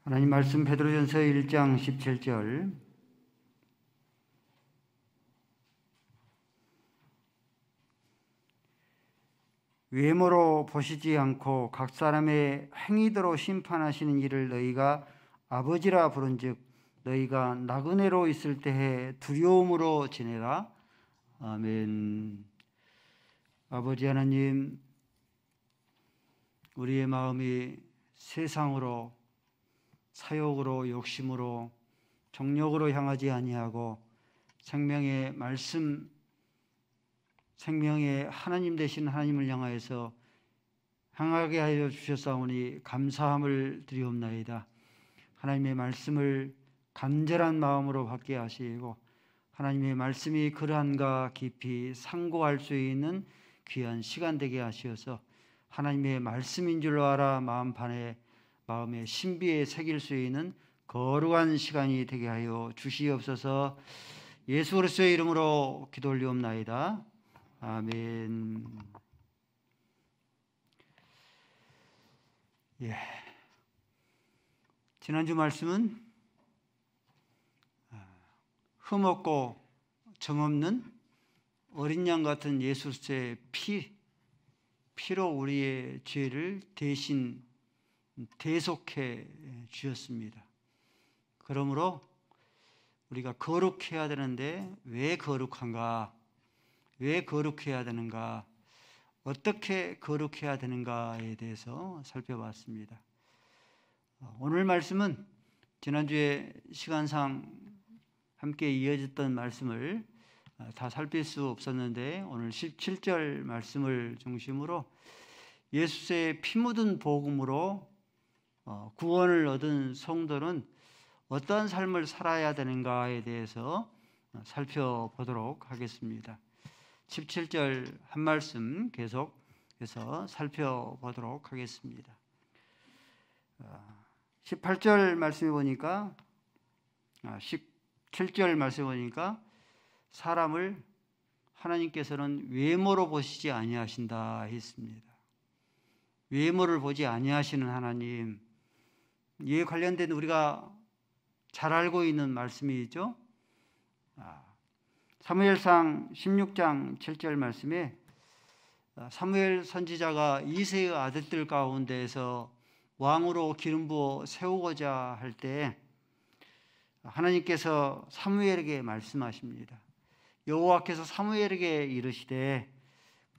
하나님 말씀 베드로전서 1장 17절. 외모로 보시지 않고 각 사람의 행위대로 심판하시는 이를 너희가 아버지라 부른즉 너희가 나그네로 있을 때에 두려움으로 지내라. 아멘. 아버지 하나님, 우리의 마음이 세상으로, 사욕으로, 욕심으로, 정욕으로 향하지 아니하고 생명의 말씀, 생명의 하나님 되신 하나님을 향하여서 향하게 하여 주셨사오니 감사함을 드리옵나이다. 하나님의 말씀을 간절한 마음으로 받게 하시고 하나님의 말씀이 그러한가 깊이 상고할 수 있는 귀한 시간 되게 하시어서 하나님의 말씀인 줄로 알아 마음의 신비에 새길 수 있는 거룩한 시간이 되게 하여 주시옵소서. 예수 그리스도의 이름으로 기도 올리옵나이다. 아멘. 지난주 말씀은 흠없고 정없는 어린 양 같은 예수 그리스도의 피로 우리의 죄를 대신 대속해 주셨습니다. 그러므로 우리가 거룩해야 되는데 왜 거룩한가? 왜 거룩해야 되는가? 어떻게 거룩해야 되는가에 대해서 살펴봤습니다. 오늘 말씀은 지난주에 시간상 함께 이어졌던 말씀을 다 살필 수 없었는데 오늘 17절 말씀을 중심으로 예수의 피 묻은 복음으로 구원을 얻은 성도는 어떠한 삶을 살아야 되는가에 대해서 살펴보도록 하겠습니다. 17절 한 말씀 계속해서 살펴보도록 하겠습니다. 18절 말씀해 보니까 17절 말씀해 보니까 사람을 하나님께서는 외모로 보시지 아니하신다 했습니다. 외모를 보지 아니하시는 하나님, 이에 관련된 우리가 잘 알고 있는 말씀이 있죠. 사무엘상 16장 7절 말씀에 사무엘 선지자가 이새의 아들들 가운데에서 왕으로 기름 부어 세우고자 할 때 하나님께서 사무엘에게 말씀하십니다. 여호와께서 사무엘에게 이르시되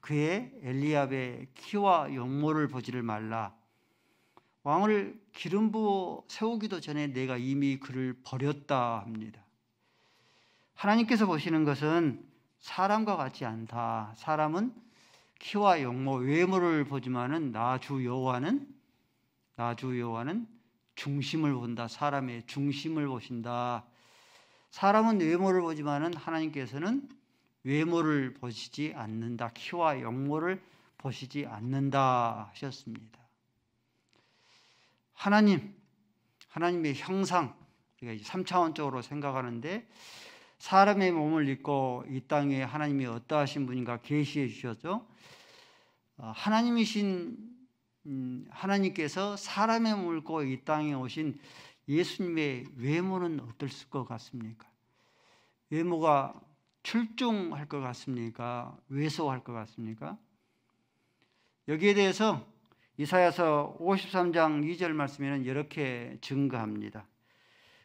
그의 엘리압의 키와 용모를 보지를 말라. 왕을 기름 부어 세우기도 전에 내가 이미 그를 버렸다 합니다. 하나님께서 보시는 것은 사람과 같지 않다. 사람은 키와 용모, 외모를 보지만은 나 주 여호와는 중심을 본다. 사람의 중심을 보신다. 사람은 외모를 보지만은 하나님께서는 외모를 보시지 않는다. 키와 용모를 보시지 않는다 하셨습니다. 하나님의 형상, 우리가 3차원적으로 생각하는데 사람의 몸을 입고 이 땅에 하나님이 어떠하신 분인가 계시해 주셨죠. 하나님께서 사람의 몸을 입고 이 땅에 오신 예수님의 외모는 어떨 것 같습니까? 외모가 출중할 것 같습니까? 왜소할 것 같습니까? 여기에 대해서 이사야서 53장 2절 말씀에는 이렇게 증거합니다.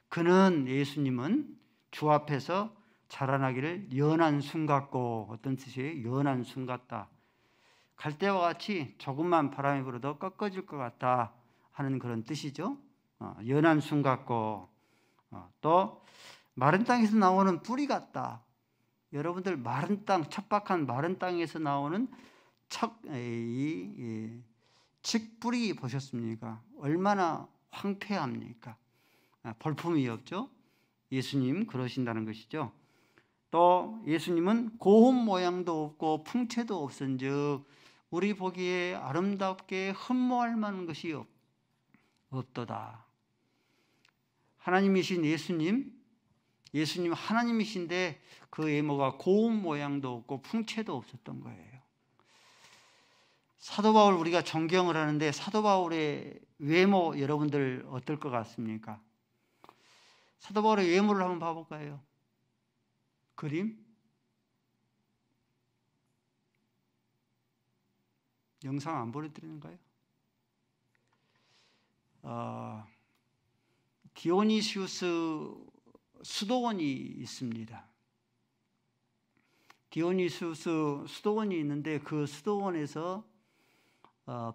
그는 예수님은 주 앞에서 자라나기를 연한 순 같고, 어떤 뜻이에요? 연한 순 같다. 갈대와 같이 조금만 바람이 불어도 꺾어질 것 같다 하는 그런 뜻이죠. 연한 순 같고, 또 마른 땅에서 나오는 뿌리 같다. 여러분들 마른 땅, 척박한 마른 땅에서 나오는 칡뿌리 보셨습니까? 얼마나 황폐합니까? 볼품이 없죠. 예수님 그러신다는 것이죠. 또 예수님은 고운 모양도 없고 풍채도 없은즉 우리 보기에 아름답게 흠모할 만한 것이 없도다. 하나님이신 예수님 하나님이신데 그 외모가 고운 모양도 없고 풍채도 없었던 거예요. 사도 바울 우리가 존경을 하는데 사도 바울의 외모 여러분들 어떨 것 같습니까? 사도 바울의 외모를 한번 봐볼까요? 그림? 영상 안 보내드리는가요? 디오니시우스 수도원이 있습니다. 디오니시우스 수도원이 있는데 그 수도원에서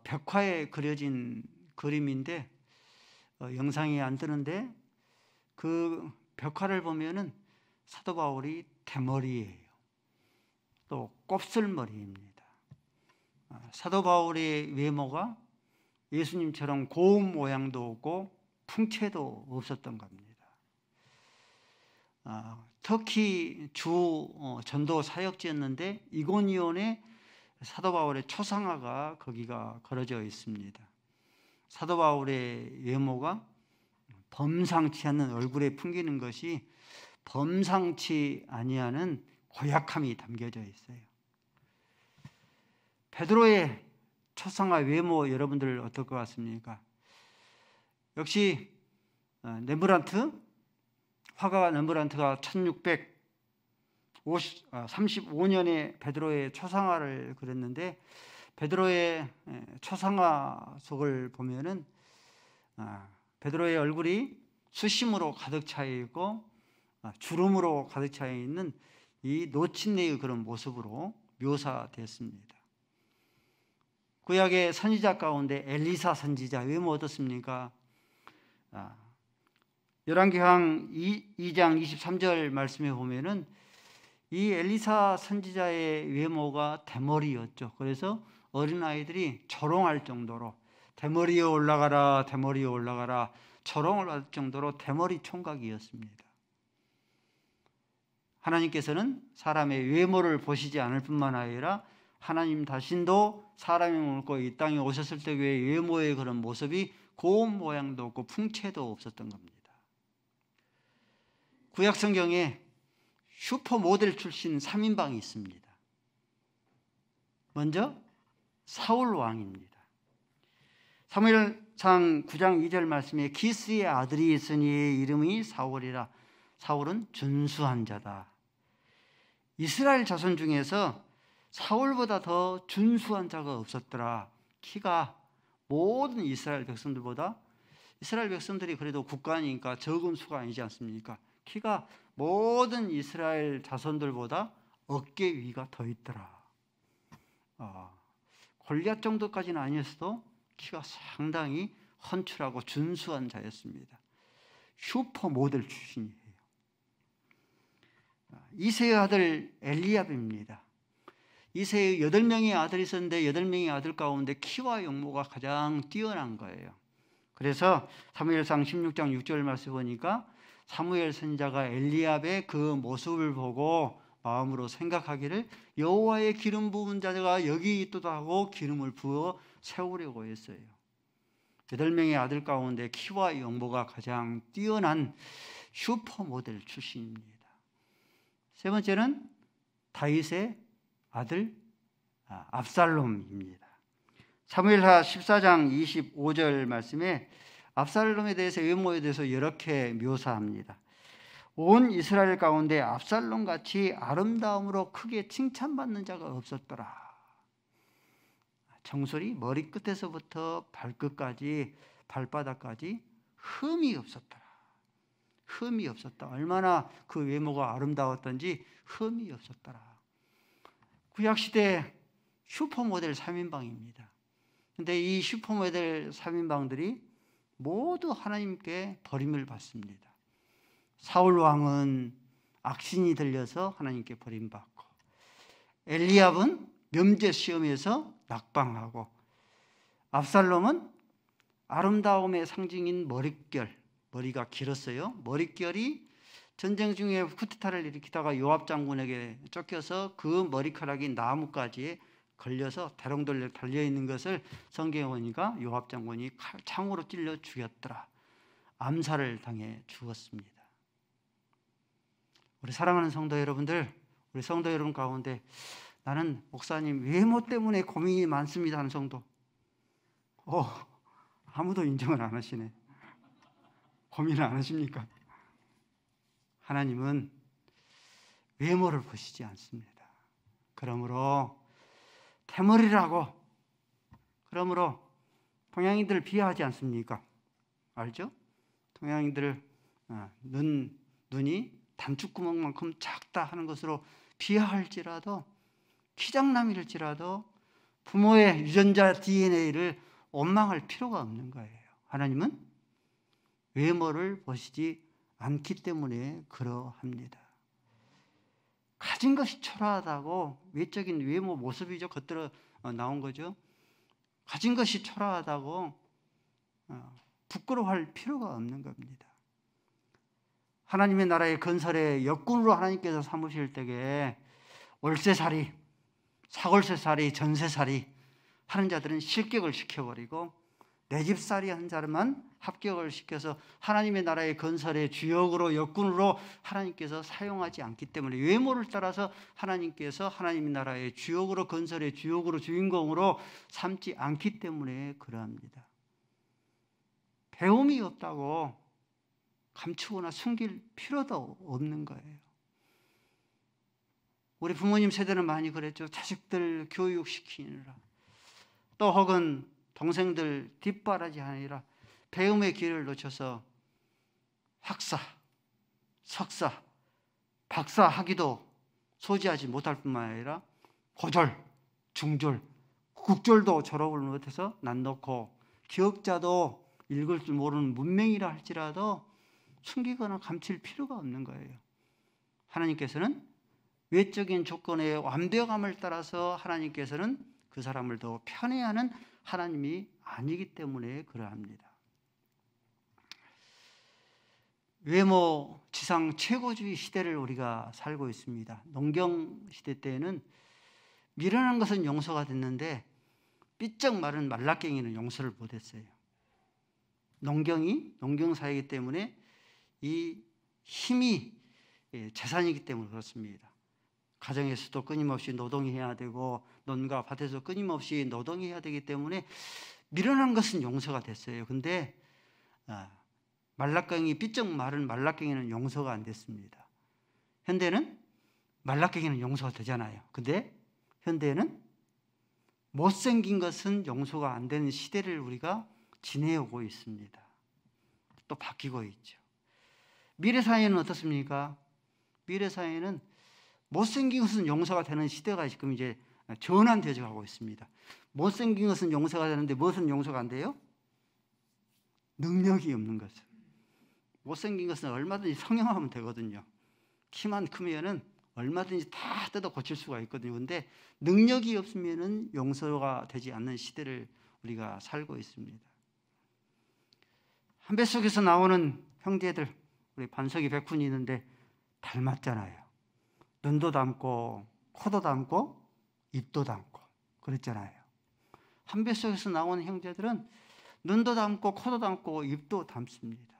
벽화에 그려진 그림인데 영상이 안 뜨는데 그 벽화를 보면은 사도 바울이 대머리예요. 또 곱슬머리입니다. 사도 바울의 외모가 예수님처럼 고운 모양도 없고 풍채도 없었던 겁니다. 터키 주 전도 사역지였는데 이고니온에 사도 바울의 초상화가 거기가 걸어져 있습니다. 사도 바울의 외모가 범상치 않는 얼굴에 풍기는 것이 범상치 아니하는 고약함이 담겨져 있어요. 베드로의 초상화 외모 여러분들 어떨 것 같습니까? 역시 렘브란트, 화가 렘브란트가 1635년에 베드로의 초상화를 그렸는데 베드로의 초상화 속을 보면은 베드로의 얼굴이 수심으로 가득 차 있고 주름으로 가득 차 있는 이 노친네의 그런 모습으로 묘사됐습니다. 구약의 선지자 가운데 엘리사 선지자 외모 어떻습니까? 열왕기상 2장 23절 말씀에 보면은 이 엘리사 선지자의 외모가 대머리였죠. 그래서 어린아이들이 조롱할 정도로 대머리에 올라가라, 대머리에 올라가라 조롱을 받을 정도로 대머리 총각이었습니다. 하나님께서는 사람의 외모를 보시지 않을 뿐만 아니라 하나님 자신도 사람의 몸을 입고 이 땅에 오셨을 때 외모의 그런 모습이 고운 모양도 없고 풍채도 없었던 겁니다. 구약 성경에 슈퍼모델 출신 3인방이 있습니다. 먼저 사울 왕입니다. 사무엘상 9장 2절 말씀에 기스의 아들이 있으니 이름이 사울이라. 사울은 준수한 자다. 이스라엘 자손 중에서 사울보다 더 준수한 자가 없었더라. 키가 모든 이스라엘 백성들보다, 이스라엘 백성들이 그래도 국가니까 적은 수가 아니지 않습니까? 키가 모든 이스라엘 자손들보다 어깨 위가 더 있더라. 골리앗 정도까지는 아니었어도 키가 상당히 헌출하고 준수한 자였습니다. 슈퍼모델 출신이에요. 이새의 아들 엘리압입니다. 이새의 8명의 아들이 있었는데 8명의 아들 가운데 키와 용모가 가장 뛰어난 거예요. 그래서 사무엘상 16장 6절 말씀 보니까 사무엘 선지자가 엘리압의 그 모습을 보고 마음으로 생각하기를 여호와의 기름 부은 자가 여기 있도다 하고 기름을 부어 세우려고 했어요. 8명의 아들 가운데 키와 용모가 가장 뛰어난 슈퍼모델 출신입니다. 세 번째는 다윗의 아들 압살롬입니다. 사무엘하 14장 25절 말씀에 압살롬에 대해서 외모에 대해서 이렇게 묘사합니다. 온 이스라엘 가운데 압살롬같이 아름다움으로 크게 칭찬받는 자가 없었더라. 정수리 머리끝에서부터 발끝까지 발바닥까지 흠이 없었더라. 흠이 없었다. 얼마나 그 외모가 아름다웠던지 흠이 없었더라. 구약시대 슈퍼모델 3인방입니다. 그런데 이 슈퍼모델 3인방들이 모두 하나님께 버림을 받습니다. 사울 왕은 악신이 들려서 하나님께 버림받고, 엘리압은 면제 시험에서 낙방하고, 압살롬은 아름다움의 상징인 머릿결, 머리가 길었어요. 머릿결이 전쟁 중에 쿠데타를 일으키다가 요압 장군에게 쫓겨서 그 머리카락이 나뭇가지에 걸려서 대롱돌려 달려있는 것을 성경에 보니까 요압 장군이 창으로 찔러 죽였더라. 암살을 당해 죽었습니다. 우리 사랑하는 성도 여러분들, 우리 성도 여러분 가운데 나는 목사님 외모 때문에 고민이 많습니다 하는 정도. 아무도 인정을 안 하시네. 고민을 안 하십니까? 하나님은 외모를 보시지 않습니다. 그러므로 태물이라고, 그러므로 동양인들을 비하하지 않습니까? 알죠? 동양인들을 눈이 단추구멍만큼 작다 하는 것으로 비하할지라도, 키장남일지라도 부모의 유전자 DNA를 원망할 필요가 없는 거예요. 하나님은 외모를 보시지 않기 때문에 그러합니다. 가진 것이 초라하다고, 외적인 외모 모습이죠. 겉들어 나온 거죠. 가진 것이 초라하다고 부끄러워할 필요가 없는 겁니다. 하나님의 나라의 건설에 역군으로 하나님께서 삼으실 때에 월세살이, 사골세살이, 전세살이 하는 자들은 실격을 시켜버리고 내 집살이 하는 자만 합격을 시켜서 하나님의 나라의 건설의 주역으로, 역군으로 하나님께서 사용하지 않기 때문에, 외모를 따라서 하나님께서 하나님의 나라의 주역으로, 건설의 주역으로, 주인공으로 삼지 않기 때문에 그러합니다. 배움이 없다고 감추거나 숨길 필요도 없는 거예요. 우리 부모님 세대는 많이 그랬죠. 자식들 교육시키느라, 또 혹은 동생들 뒷바라지 하느라 배움의 길을 놓쳐서 학사, 석사, 박사 학위도 소지하지 못할 뿐만 아니라 고졸, 중졸, 국졸도 졸업을 못해서 난놓고 기억자도 읽을 줄 모르는 문맹이라 할지라도 숨기거나 감출 필요가 없는 거예요. 하나님께서는 외적인 조건의 완벽함을 따라서 하나님께서는 그 사람을 더 편애하는 하나님이 아니기 때문에 그러합니다. 외모 지상 최고주의 시대를 우리가 살고 있습니다. 농경 시대 때에는 미련한 것은 용서가 됐는데 삐쩍 마른 말라깽이는 용서를 못했어요. 농경사이기 때문에 이 힘이 재산이기 때문에 그렇습니다. 가정에서도 끊임없이 노동해야 되고 논과 밭에서 끊임없이 노동해야 되기 때문에 미련한 것은 용서가 됐어요. 근데 말라깽이, 삐쩍 마른 말라깽이는 용서가 안 됐습니다. 현대는 말라깽이는 용서가 되잖아요. 근데 현대는 못생긴 것은 용서가 안 되는 시대를 우리가 지내오고 있습니다. 또 바뀌고 있죠. 미래사회는 어떻습니까? 미래사회는 못생긴 것은 용서가 되는 시대가 지금 이제 전환되어 가고 있습니다. 못생긴 것은 용서가 되는데 무엇은 용서가 안 돼요? 능력이 없는 것은. 못생긴 것은 얼마든지 성형하면 되거든요. 키만 크면은 얼마든지 다 뜯어 고칠 수가 있거든요. 근데 능력이 없으면은 용서가 되지 않는 시대를 우리가 살고 있습니다. 한 뱃속에서 나오는 형제들, 우리 반석이 백훈이 있는데 닮았잖아요. 눈도 닮고 코도 닮고 입도 닮고 그랬잖아요. 한 뱃속에서 나오는 형제들은 눈도 닮고 코도 닮고 입도 닮습니다.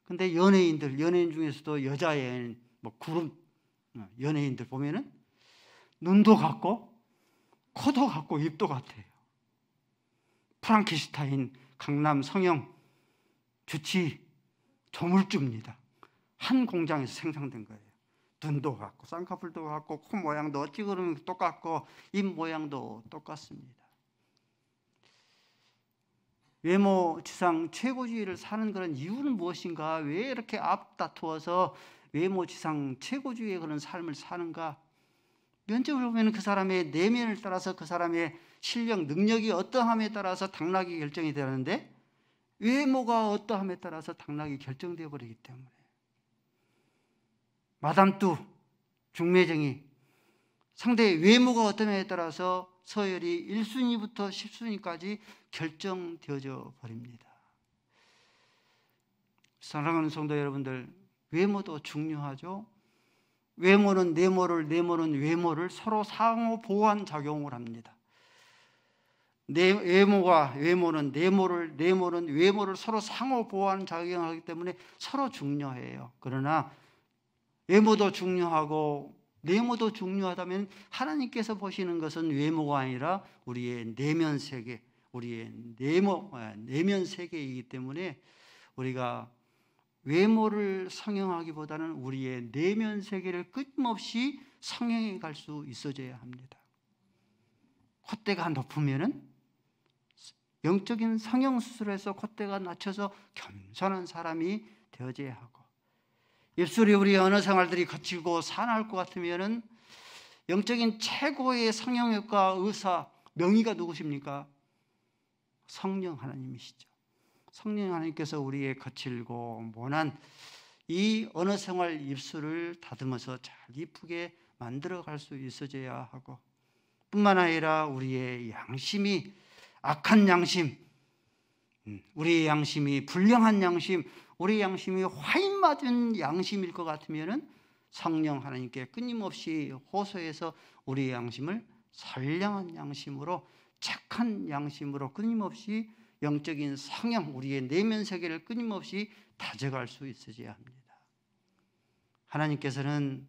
근데 연예인 중에서도 여자 연예인, 그룹 연예인들 보면은 눈도 같고 코도 같고 입도 같아요. 프랑켄슈타인, 강남, 성형, 주치, 조물주입니다. 한 공장에서 생산된 거예요. 눈도 같고 쌍꺼풀도 같고 코 모양도 어찌 그러면 똑같고 입 모양도 똑같습니다. 외모 지상 최고주의를 사는 그런 이유는 무엇인가? 왜 이렇게 앞다투어서 외모 지상 최고주의의 그런 삶을 사는가? 면접을 보면 그 사람의 내면을 따라서 그 사람의 실력, 능력이 어떠함에 따라서 당락이 결정이 되는데 외모가 어떠함에 따라서 당락이 결정되어 버리기 때문에 마담뚜, 중매쟁이, 상대의 외모가 어떠함에 따라서 서열이 1순위부터 10순위까지 결정되어져 버립니다. 사랑하는 성도 여러분들, 외모도 중요하죠. 외모는 내모를, 내모는 외모를 서로 상호 보완 작용을 합니다. 외모는 내모를, 내모는 외모를 서로 상호 보완 작용하기 때문에 서로 중요해요. 그러나 외모도 중요하고 외모도 중요하다면 하나님께서 보시는 것은 외모가 아니라 우리의 내면 세계, 우리의 내면 세계이기 때문에 우리가 외모를 성형하기보다는 우리의 내면 세계를 끊임없이 성형해 갈 수 있어져야 합니다. 콧대가 높으면은 영적인 성형 수술에서 콧대가 낮춰서 겸손한 사람이 되어져야 하고, 입술이 우리 언어 생활들이 거칠고 사나울 것 같으면은 영적인 최고의 성형외과 의사 명의가 누구십니까? 성령 하나님이시죠. 성령 하나님께서 우리의 거칠고 모난 이 언어 생활 입술을 다듬어서 잘 이쁘게 만들어 갈 수 있어져야 하고, 뿐만 아니라 우리의 양심이 악한 양심, 우리의 양심이 불량한 양심, 우리의 양심이 화인 맞은 양심일 것 같으면 성령 하나님께 끊임없이 호소해서 우리의 양심을 선량한 양심으로, 착한 양심으로 끊임없이 영적인 성형, 우리의 내면 세계를 끊임없이 다져갈 수 있어야 합니다. 하나님께서는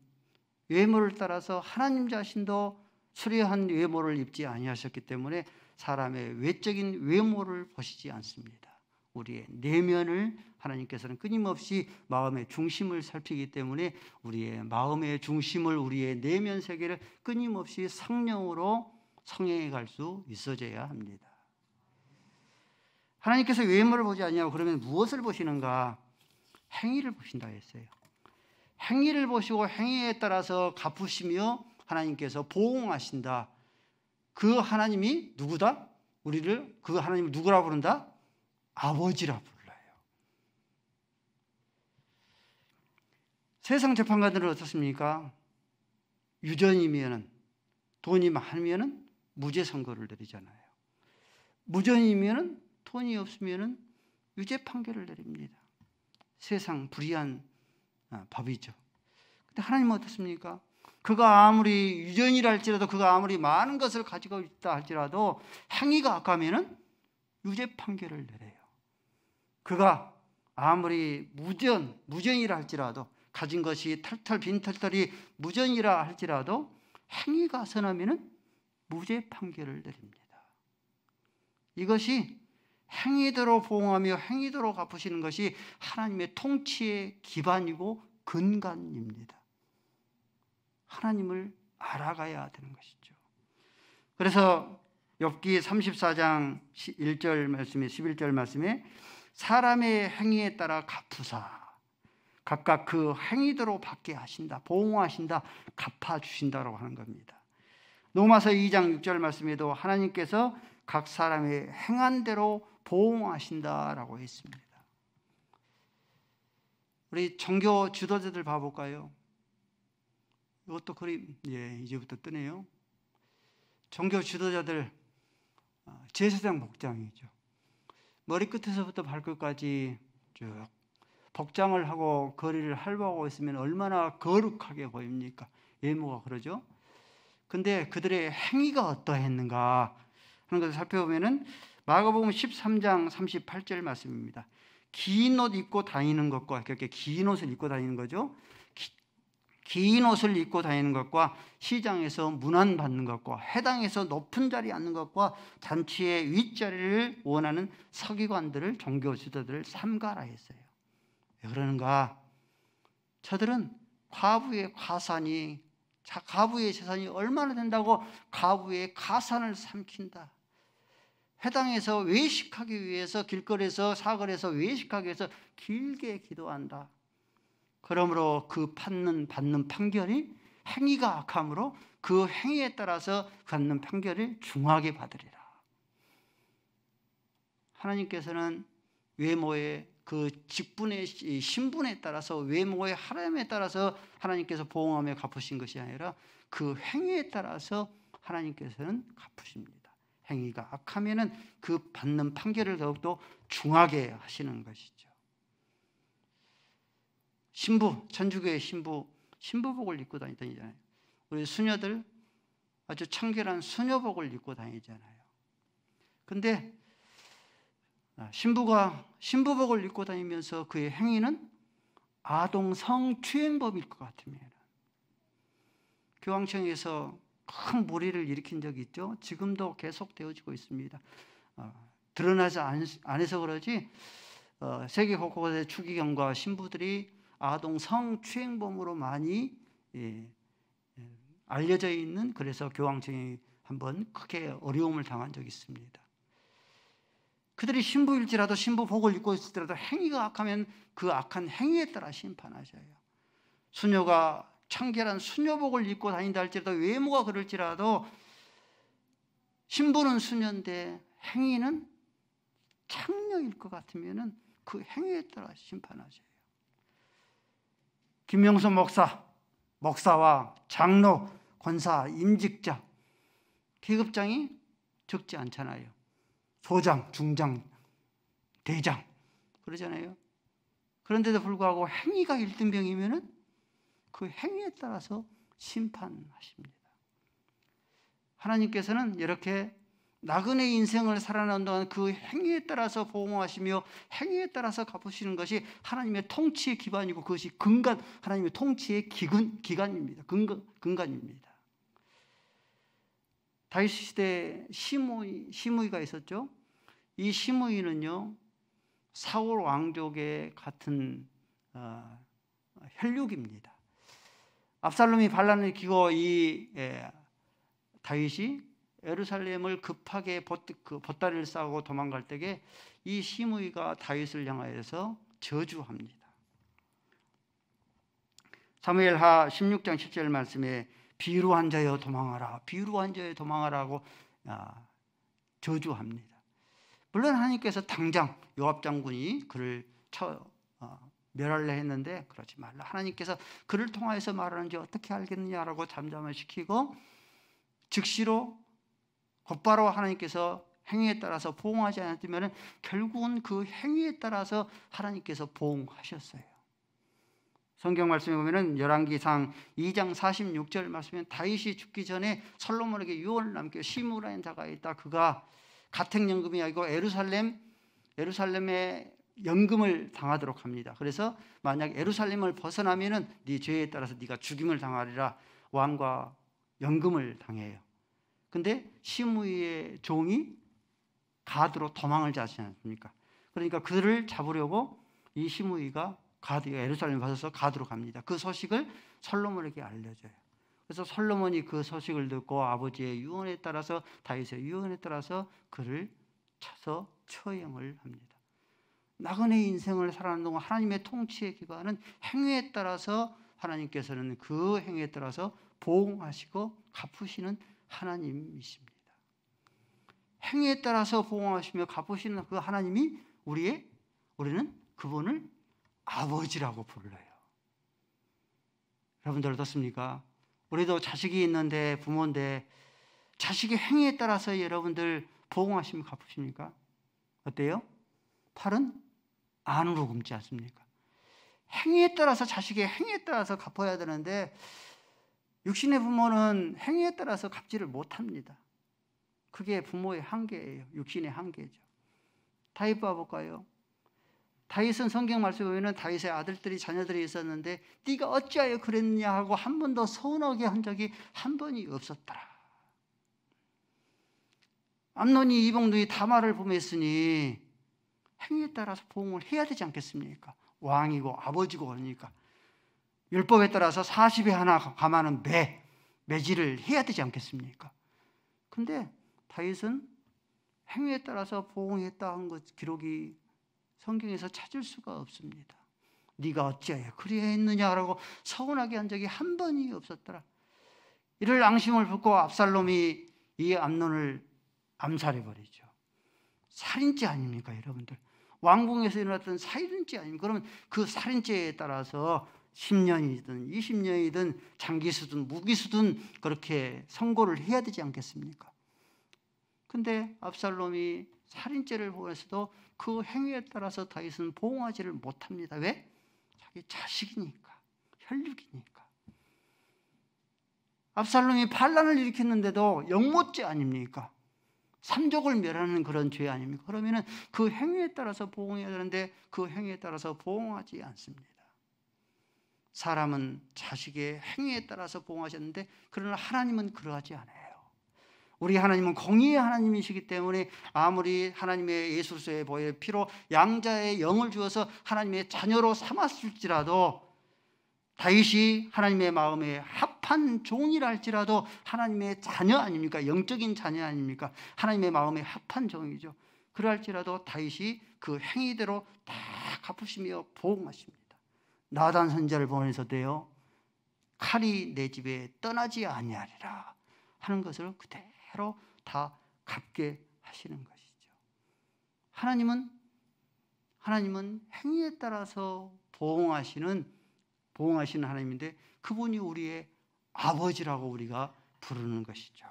외모를 따라서 하나님 자신도 수려한 외모를 입지 아니하셨기 때문에 사람의 외적인 외모를 보시지 않습니다. 우리의 내면을 하나님께서는 끊임없이 마음의 중심을 살피기 때문에 우리의 마음의 중심을, 우리의 내면 세계를 끊임없이 성령으로 성형해 갈 수 있어져야 합니다. 하나님께서 외모를 보지 않냐고 그러면 무엇을 보시는가? 행위를 보신다 했어요. 행위를 보시고 행위에 따라서 갚으시며 하나님께서 보응하신다. 그 하나님이 누구다? 우리를 그 하나님을 누구라 부른다? 아버지라 불러요. 세상 재판관들은 어떻습니까? 유전이면은, 돈이 많으면은 무죄 선고를 내리잖아요. 무전이면은, 돈이 없으면은 유죄 판결을 내립니다. 세상 불의한 법이죠. 근데 하나님은 어떻습니까? 그가 아무리 유전이라 할지라도, 그가 아무리 많은 것을 가지고 있다 할지라도 행위가 악하면은 유죄 판결을 내려요. 그가 아무리 무전이라 할지라도, 가진 것이 빈털털이 무전이라 할지라도 행위가 선하면은 무죄 판결을 내립니다. 이것이 행위대로 보응하며 행위대로 갚으시는 것이 하나님의 통치의 기반이고 근간입니다. 하나님을 알아가야 되는 것이죠. 그래서 욥기 34장 1절 말씀에 11절 말씀에 사람의 행위에 따라 갚으사 각각 그 행위대로 받게 하신다, 보응하신다, 갚아주신다라고 하는 겁니다. 로마서 2장 6절 말씀에도 하나님께서 각 사람의 행한 대로 보응하신다라고 했습니다. 우리 종교 지도자들 봐볼까요? 이것도 그림, 이제부터 뜨네요. 종교 지도자들 제사장 복장이죠. 머리끝에서부터 발끝까지 쭉 복장을 하고 거리를 활보하고 있으면 얼마나 거룩하게 보입니까? 외모가 그러죠. 근데 그들의 행위가 어떠했는가 하는 것을 살펴보면은 마가복음 13장 38절 말씀입니다. 긴 옷 입고 다니는 것과, 그렇게 긴 옷을 입고 다니는 거죠. 긴 옷을 입고 다니는 것과 시장에서 문안 받는 것과 회당에서 높은 자리에 앉는 것과 잔치의 윗자리를 원하는 서기관들을, 종교 지도자들을 삼가라 했어요. 왜 그러는가? 저들은 과부의 재산이 얼마나 된다고 과부의 가산을 삼킨다. 회당에서 외식하기 위해서, 길거리에서 사거리에서 외식하기 위해서 길게 기도한다. 그러므로 그 받는 판결이 행위가 악함으로 그 행위에 따라서 받는 판결을 중하게 받으리라. 하나님께서는 외모의 그 직분의 신분에 따라서, 외모의 하나님에 따라서 하나님께서 보응하며 갚으신 것이 아니라 그 행위에 따라서 하나님께서는 갚으십니다. 행위가 악하면은 그 받는 판결을 더욱더 중하게 하시는 것이죠. 신부, 천주교의 신부복을 입고 다니잖아요. 우리 수녀들 아주 청결한 수녀복을 입고 다니잖아요. 근데 신부가 신부복을 입고 다니면서 그의 행위는 아동 성추행범일 것 같으면 교황청에서 큰 무리를 일으킨 적이 있죠. 지금도 계속 되어지고 있습니다. 드러나지 않아서 그러지 세계 곳곳의 추기경과 신부들이 아동 성추행범으로 많이 알려져 있는, 그래서 교황청이 한번 크게 어려움을 당한 적이 있습니다. 그들이 신부일지라도 신부복을 입고 있을지라도 행위가 악하면 그 악한 행위에 따라 심판하셔요. 수녀가 청결한 수녀복을 입고 다닌다 할지라도, 외모가 그럴지라도 신부는 수녀인데 행위는 창녀일 것 같으면 그 행위에 따라 심판하셔요. 김명수 목사와 장로, 권사, 임직자, 계급장이 적지 않잖아요. 소장, 중장, 대장 그러잖아요. 그런데도 불구하고 행위가 1등병이면 그 행위에 따라서 심판하십니다. 하나님께서는 이렇게 나그네 인생을 살아가는 동안 그 행위에 따라서 보호하시며 행위에 따라서 갚으시는 것이 하나님의 통치의 기반이고, 그것이 하나님의 통치의 기간입니다. 근간입니다. 다윗 시대에 시므이가 있었죠. 이 시므이는요, 사울 왕족의 같은 혈육입니다. 압살롬이 반란을 일으키고 이 다윗이 예루살렘을 급하게 보따리를 싸고 도망갈 때에 이 시므이가 다윗을 향하여서 저주합니다. 사무엘하 16장 10절 말씀에 비루한 자여 도망하라, 비루한 자여 도망하라고 저주합니다. 물론 하나님께서 당장 요압 장군이 그를 멸하려 했는데 그러지 말라. 하나님께서 그를 통하여서 말하는지 어떻게 알겠느냐라고 잠잠을 시키고, 즉시로 곧바로 하나님께서 행위에 따라서 보응하지 않았다면 결국은 그 행위에 따라서 하나님께서 보응하셨어요. 성경 말씀에 보면 열왕기상 2장 46절 말씀에 다윗이 죽기 전에 솔로몬에게 유언을 남겨 시므라는 자가 있다. 그가 가택연금이 아니고 예루살렘에 연금을 당하도록 합니다. 그래서 만약 예루살렘을 벗어나면은 네 죄에 따라서 네가 죽임을 당하리라, 왕과 연금을 당해요. 근데 시므이의 종이 가드로 도망을 자지 않습니까? 그러니까 그를 잡으려고 이 시므이가 예루살렘을 벗어서 가드로 갑니다. 그 소식을 솔로몬에게 알려줘요. 그래서 솔로몬이 그 소식을 듣고 아버지의 유언에 따라서, 다윗의 유언에 따라서 그를 쳐서 처형을 합니다. 나그네 인생을 살아가는 동안 하나님의 통치의 기반은 행위에 따라서 하나님께서는 그 행위에 따라서 보응하시고 갚으시는 하나님이십니다. 행위에 따라서 보응하시며 갚으시는 그 하나님이 우리는 그분을 아버지라고 불러요. 여러분들 어떻습니까? 우리도 자식이 있는데, 부모인데 자식의 행위에 따라서 여러분들 보응하시며 갚으십니까? 어때요? 팔은 안으로 굶지 않습니까? 행위에 따라서, 자식의 행위에 따라서 갚아야 되는데 육신의 부모는 행위에 따라서 갚지를 못합니다. 그게 부모의 한계예요. 육신의 한계죠. 다윗 봐볼까요? 다윗은 성경 말씀에 보면 다윗의 아들들이, 자녀들이 있었는데 네가 어찌하여 그랬느냐 하고 한 번도 서운하게 한 적이 한 번이 없었더라. 암논이 이복누이 다말을 범했으니 행위에 따라서 보응을 해야 되지 않겠습니까? 왕이고 아버지고 그러니까 율법에 따라서 40에 하나 감하는 매질을 해야 되지 않겠습니까? 근데 다윗은 행위에 따라서 보응했다 한 것 기록이 성경에서 찾을 수가 없습니다. 네가 어찌하여 그리했느냐라고 서운하게 한 적이 한 번이 없었더라. 이를 앙심을 품고 압살롬이 이 암논을 암살해버리죠. 살인죄 아닙니까, 여러분들? 왕궁에서 일어났던 살인죄 아닙니까? 그러면 그 살인죄에 따라서 10년이든 20년이든 장기수든 무기수든 그렇게 선고를 해야 되지 않겠습니까? 근데 압살롬이 살인죄를 보면서도 그 행위에 따라서 다윗은 보응하지를 못합니다. 왜? 자기 자식이니까, 혈육이니까. 압살롬이 반란을 일으켰는데도 영모죄 아닙니까? 삼족을 멸하는 그런 죄 아닙니까? 그러면 그 행위에 따라서 보응해야 되는데 그 행위에 따라서 보응하지 않습니다. 사람은 자식의 행위에 따라서 보응하셨는데 그러나 하나님은 그러하지 않아요. 우리 하나님은 공의의 하나님이시기 때문에 아무리 하나님의 예수로서의 보혈의 피로 양자의 영을 주어서 하나님의 자녀로 삼았을지라도, 다윗이 하나님의 마음에 합한 종이라 할지라도 하나님의 자녀 아닙니까? 영적인 자녀 아닙니까? 하나님의 마음에 합한 종이죠. 그럴지라도 다윗이 그 행위대로 다 갚으시며 보응하십니다. 나단 선지자를 보내서도요, 칼이 내 집에 떠나지 아니하리라 하는 것을 그대로 다 갚게 하시는 것이죠. 하나님은 행위에 따라서 보응하시는 하나님인데 그분이 우리의 아버지라고 우리가 부르는 것이죠.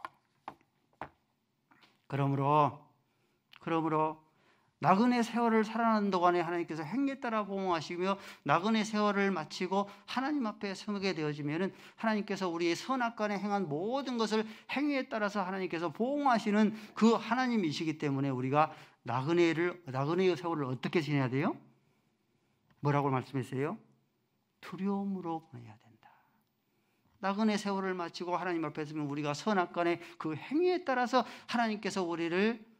그러므로 나그네 세월을 살아가는 동안에 하나님께서 행위에 따라 보응하시며 나그네 세월을 마치고 하나님 앞에 서게 되어지면은 하나님께서 우리의 선악간에 행한 모든 것을 행위에 따라서 하나님께서 보응하시는 그 하나님이시기 때문에 우리가 나그네의 세월을 어떻게 지내야 돼요? 뭐라고 말씀했어요? 두려움으로 보내야 된다. 나그네 세월을 마치고 하나님 앞에 서면 우리가 선악간의 그 행위에 따라서 하나님께서 우리를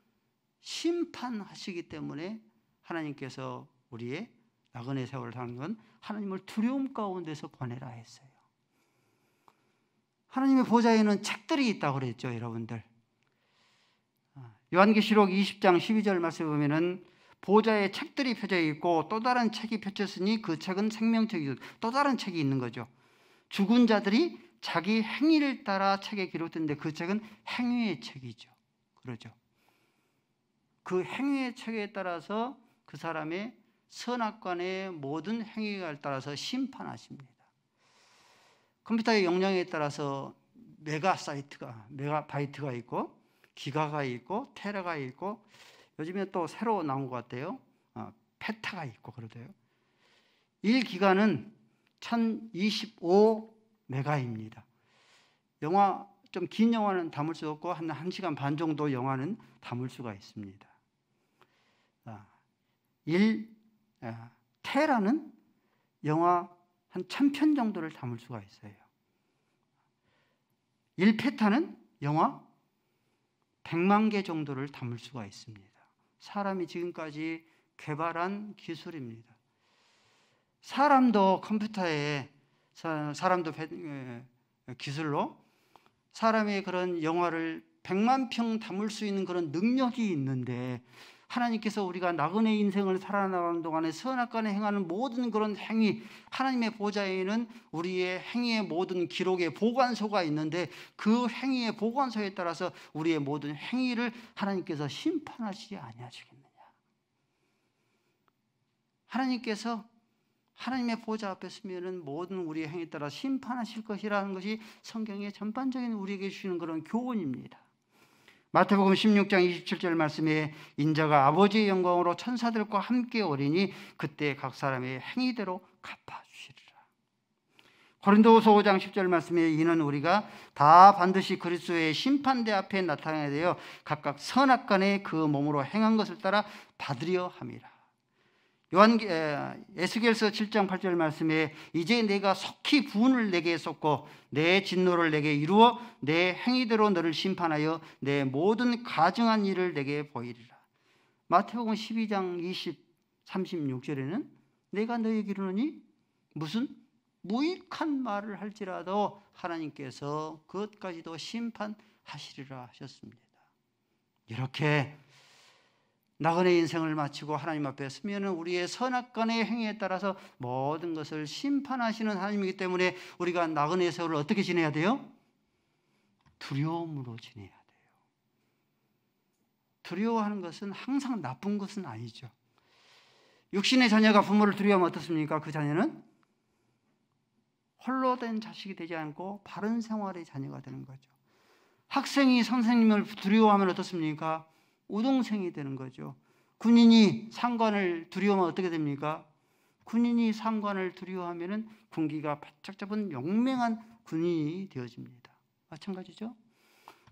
심판하시기 때문에 하나님께서 우리의 나그네 세월을 사는 건 하나님을 두려움 가운데서 보내라 했어요. 하나님의 보좌에는 책들이 있다고 그랬죠, 여러분들. 요한계시록 20장 12절 말씀에 보면은 보좌에 책들이 펴져 있고 또 다른 책이 펼쳤으니 그 책은 생명책이죠. 또 다른 책이 있는 거죠. 죽은 자들이 자기 행위를 따라 책에 기록된데 그 책은 행위의 책이죠. 그러죠. 그 행위의 책에 따라서 그 사람의 선악간의 모든 행위에 따라서 심판하십니다. 컴퓨터의 용량에 따라서 메가바이트가 있고 기가가 있고 테라가 있고 요즘에 또 새로 나온 것 같아요. 페타가 있고 그러대요. 1기가는 1025메가입니다. 영화 좀 긴 영화는 담을 수 없고 한 1시간 반 정도 영화는 담을 수가 있습니다. 1테라는 영화 한 1000편 정도를 담을 수가 있어요. 1페타는 영화 100만 개 정도를 담을 수가 있습니다. 사람이 지금까지 개발한 기술입니다. 사람도 컴퓨터에 사람도 기술로 사람의 그런 영화를 100만 평 담을 수 있는 그런 능력이 있는데 하나님께서 우리가 나그네 인생을 살아나가는 동안에 선악간에 행하는 모든 그런 행위, 하나님의 보좌에는 우리의 행위의 모든 기록의 보관소가 있는데 그 행위의 보관소에 따라서 우리의 모든 행위를 하나님께서 심판하시지 아니하시겠느냐. 하나님께서 하나님의 보좌 앞에 서면은 모든 우리의 행위에 따라 심판하실 것이라는 것이 성경의 전반적인 우리에게 주시는 그런 교훈입니다. 마태복음 16장 27절 말씀에 인자가 아버지의 영광으로 천사들과 함께 오리니 그때 각 사람의 행위대로 갚아주시리라. 고린도후서 5장 10절 말씀에 이는 우리가 다 반드시 그리스도의 심판대 앞에 나타나야 되어 각각 선악간에 그 몸으로 행한 것을 따라 받으려 함이라. 에스겔서 7장 8절 말씀에 이제 내가 속히 분을 내게 쏟고 내 진노를 내게 이루어 내 행위대로 너를 심판하여 내 모든 가증한 일을 내게 보이리라. 마태복음 12장 36절에는 내가 너에게 이르노니 무슨 무익한 말을 할지라도 하나님께서 그것까지도 심판하시리라 하셨습니다. 이렇게 나그네 인생을 마치고 하나님 앞에 서면은 우리의 선악간의 행위에 따라서 모든 것을 심판하시는 하나님이기 때문에 우리가 나그네 세월을 어떻게 지내야 돼요? 두려움으로 지내야 돼요. 두려워하는 것은 항상 나쁜 것은 아니죠. 육신의 자녀가 부모를 두려워하면 어떻습니까? 그 자녀는 홀로 된 자식이 되지 않고 바른 생활의 자녀가 되는 거죠. 학생이 선생님을 두려워하면 어떻습니까? 우동생이 되는 거죠. 군인이 상관을 두려워하면 어떻게 됩니까? 군인이 상관을 두려워하면 군기가 바짝 잡은 용맹한 군인이 되어집니다. 마찬가지죠.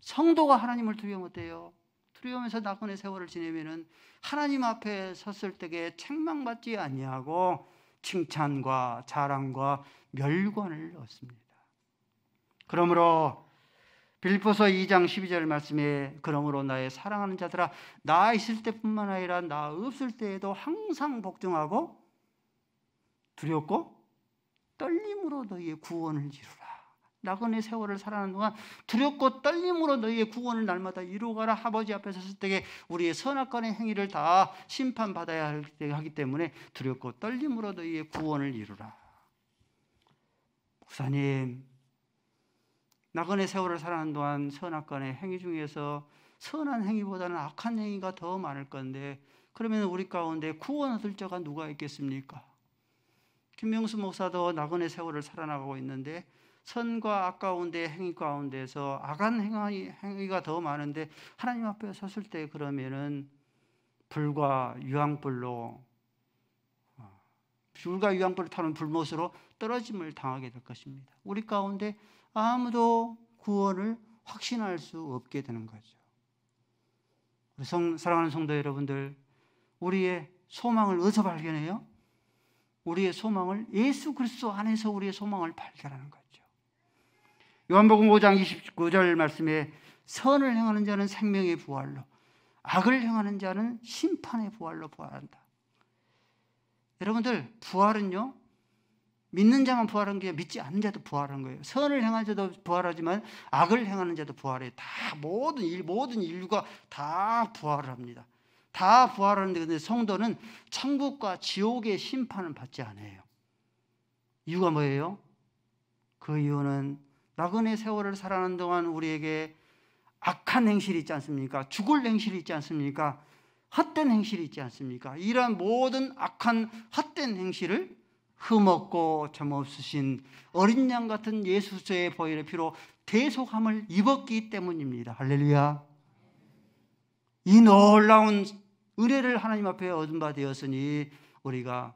성도가 하나님을 두려워하면 어때요? 두려워하면서 나그네 세월을 지내면은 하나님 앞에 섰을 때에 책망받지 아니하고 칭찬과 자랑과 멸관을 얻습니다. 그러므로 빌립보서 2장 12절 말씀에 그러므로 나의 사랑하는 자들아 나 있을 때뿐만 아니라 나 없을 때에도 항상 복종하고 두렵고 떨림으로 너희의 구원을 이루라. 나그네 세월을 살아가는 동안 두렵고 떨림으로 너희의 구원을 날마다 이루어가라. 아버지 앞에 섰을 때에 우리의 선악간의 행위를 다 심판받아야 하기 때문에 두렵고 떨림으로 너희의 구원을 이루라. 목사님, 나그네 세월을 살아가는 동안 선악간의 행위 중에서 선한 행위보다는 악한 행위가 더 많을 건데 그러면 우리 가운데 구원 얻을 자가 누가 있겠습니까? 김명수 목사도 나그네 세월을 살아나가고 있는데 선과 악 가운데 행위 가운데서 악한 행위가 더 많은데 하나님 앞에 섰을 때 그러면은 불과 유황불로 타는 불못으로 떨어짐을 당하게 될 것입니다. 우리 가운데 아무도 구원을 확신할 수 없게 되는 거죠. 사랑하는 성도 여러분들, 우리의 소망을 어디서 발견해요? 우리의 소망을 예수 그리스도 안에서 우리의 소망을 발견하는 거죠. 요한복음 5장 29절 말씀에 선을 행하는 자는 생명의 부활로 악을 행하는 자는 심판의 부활로 부활한다. 여러분들, 부활은요 믿는 자만 부활한 게 믿지 않는 자도 부활한 거예요. 선을 행하는 자도 부활하지만 악을 행하는 자도 부활해요. 다 모든 인류가 다 부활을 합니다. 다 부활하는데 근데 성도는 천국과 지옥의 심판을 받지 않아요. 이유가 뭐예요? 그 이유는 나그네 세월을 살아가는 동안 우리에게 악한 행실이 있지 않습니까? 죽을 행실이 있지 않습니까? 헛된 행실이 있지 않습니까? 이러한 모든 악한 헛된 행실을 흠없고 점없으신 어린 양 같은 예수의 보혈의 피로 대속함을 입었기 때문입니다. 할렐루야. 이 놀라운 은혜를 하나님 앞에 얻은 바 되었으니 우리가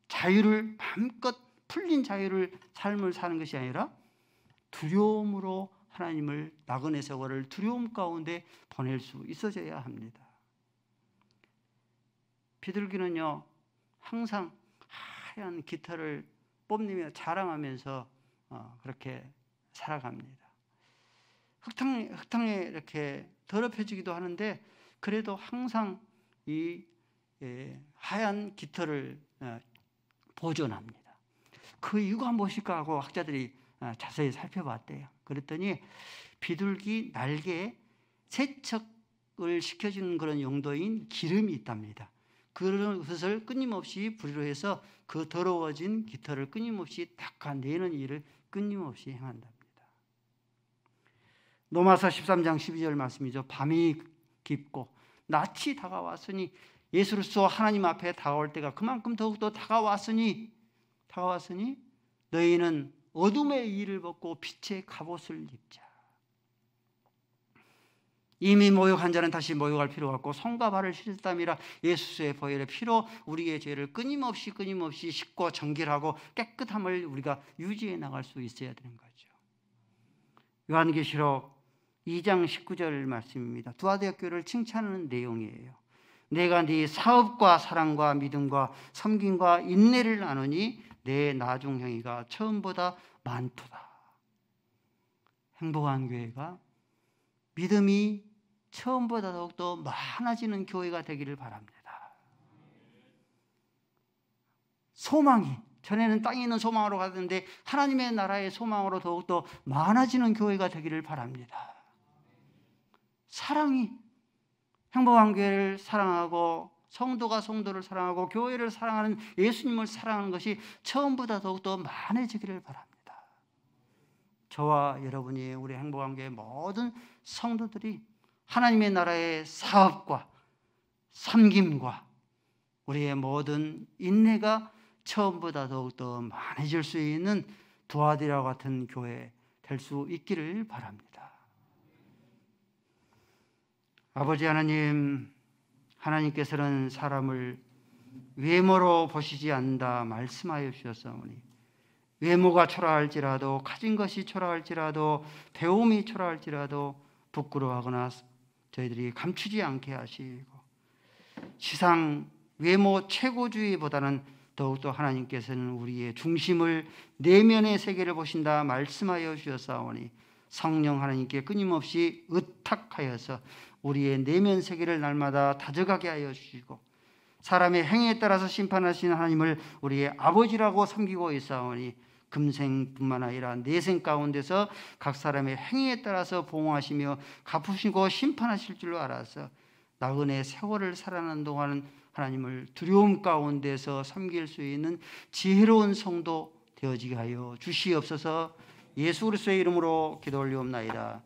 자유를 마음껏 풀린 자유를 삶을 사는 것이 아니라 두려움으로 하나님을 나그네 세월을 두려움 가운데 보낼 수 있어져야 합니다. 비둘기는요 항상 하얀 깃털을 뽐내며 자랑하면서 그렇게 살아갑니다. 흙탕에 이렇게 더럽혀지기도 하는데 그래도 항상 이 하얀 깃털을 보존합니다. 그 이유가 무엇일까 하고 학자들이 자세히 살펴봤대요. 그랬더니 비둘기 날개에 세척을 시켜주는 그런 용도인 기름이 있답니다. 그것을 끊임없이 불로 해서 그 더러워진 깃털을 끊임없이 닦아내는 일을 끊임없이 행한답니다. 로마서 13장 12절 말씀이죠. 밤이 깊고 낯이 다가왔으니 예수로서 하나님 앞에 다가올 때가 그만큼 더욱더 다가왔으니 너희는 어둠의 일을 벗고 빛의 갑옷을 입자. 이미 모욕한 자는 다시 모욕할 필요가 없고 손과 발을 씻었담이라. 예수의 보혈의 피로 우리의 죄를 끊임없이 씻고 정결하고 깨끗함을 우리가 유지해 나갈 수 있어야 되는 거죠. 요한계시록 2장 19절 말씀입니다. 두아디아 교회를 칭찬하는 내용이에요. 내가 네 사업과 사랑과 믿음과 섬김과 인내를 아노니 내 나중 행위가 처음보다 많도다. 행복한 교회가 믿음이 처음보다 더욱더 많아지는 교회가 되기를 바랍니다. 소망이 전에는 땅에 있는 소망으로 가는데 하나님의 나라의 소망으로 더욱더 많아지는 교회가 되기를 바랍니다. 사랑이 행복한 교회를 사랑하고 성도가 성도를 사랑하고 교회를 사랑하는 예수님을 사랑하는 것이 처음보다 더욱더 많아지기를 바랍니다. 저와 여러분이 우리 행복한 교회 모든 성도들이 하나님의 나라의 사업과 섬김과 우리의 모든 인내가 처음보다 더욱더 많아질 수 있는 두아디라 같은 교회 될 수 있기를 바랍니다. 아버지 하나님, 하나님께서는 사람을 외모로 보시지 않는다 말씀하여 주셨사오니 외모가 초라할지라도 가진 것이 초라할지라도 배움이 초라할지라도 부끄러워하거나 저희들이 감추지 않게 하시고 지상 외모 최고주의보다는 더욱더 하나님께서는 우리의 중심을 내면의 세계를 보신다 말씀하여 주셨사오니 성령 하나님께 끊임없이 의탁하여서 우리의 내면 세계를 날마다 다져가게 하여 주시고 사람의 행위에 따라서 심판하시는 하나님을 우리의 아버지라고 섬기고 있사오니 금생뿐만 아니라 내생 가운데서 각 사람의 행위에 따라서 보응하시며 갚으시고 심판하실 줄로 알아서 나그네 세월을 살아가는 동안은 하나님을 두려움 가운데서 섬길 수 있는 지혜로운 성도 되어지게 하여 주시옵소서. 예수 그리스도의 이름으로 기도 올리옵나이다.